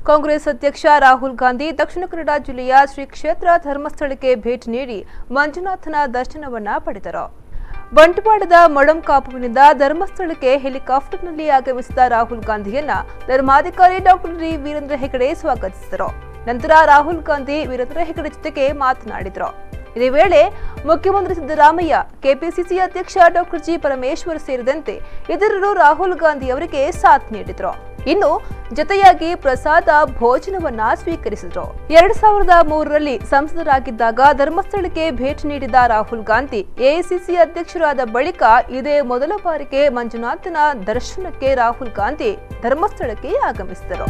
ಕಾಂಗ್ರೆಸ್ ಅಧ್ಯಕ್ಷ ರಾಹುಲ್ ಗಾಂಧಿ ದಕ್ಷಿಣ ಕನ್ನಡ ಜಿಲ್ಲೆಯ ಶ್ರೀ ಕ್ಷೇತ್ರ ಧರ್ಮಸ್ಥಳಕ್ಕೆ ಭೇಟಿ ನೀಡಿ ಮಂಜುನಾಥನ ದರ್ಶನವನ್ನ ಪಡೆದರು. ಬಂಟ್ವಾಳದ ಮಳಂಕಾಪುವಿನಿಂದ ಧರ್ಮಸ್ಥಳಕ್ಕೆ ಹೆಲಿಕಾಪ್ಟರ್ನಲ್ಲಿ ಆಗಮಿಸಿದ ರಾಹುಲ್ ಗಾಂಧಿಯನ್ನ ಧರ್ಮಾಧಿಕಾರಿ ಡಾಕ್ಟರ್ ವೀರೇಂದ್ರ ಹೆಗಡೆ ಸ್ವಾಗತಿಸಿದರು. ನಂತರ ರಾಹುಲ್ ಗಾಂಧಿ ವೀರೇಂದ್ರ ಹೆಗಡೆ ಜೊತೆಗೆ ಮಾತನಾಡಿದರು. ಇದೇ ವೇಳೆ ಮುಖ್ಯಮಂತ್ರಿ ಸಿದ್ದರಾಮಯ್ಯ, ಕೆಪಿಸಿಸಿ ಅಧ್ಯಕ್ಷ ಡಾಕ್ಟರ್ ಪರಮೇಶ್ವರ್ ಸೇರಿದಂತೆ ಇತರರು ರಾಹುಲ್ ಗಾಂಧಿ ಅವರಿಗೆ ಸಾಥ್ ನೀಡಿದರು. ಇನ್ನು ಜೊತೆಯಾಗಿ ಪ್ರಸಾದ ಭೋಜನವನ್ನ ಸ್ವೀಕರಿಸಿದರು. 2003ರಲ್ಲಿ ಸಂಸದರಾಗಿದ್ದಾಗ ಧರ್ಮಸ್ಥಳಕ್ಕೆ ಭೇಟಿ ನೀಡಿದ ರಾಹುಲ್ ಗಾಂಧಿ ಎಐಸಿಸಿ ಅಧ್ಯಕ್ಷರಾದ ಬಳಿಕ ಇದೇ ಮೊದಲ ಬಾರಿಗೆ ಮಂಜುನಾಥನ ದರ್ಶನಕ್ಕೆ ರಾಹುಲ್ ಗಾಂಧಿ ಧರ್ಮಸ್ಥಳಕ್ಕೆ ಆಗಮಿಸಿದರು.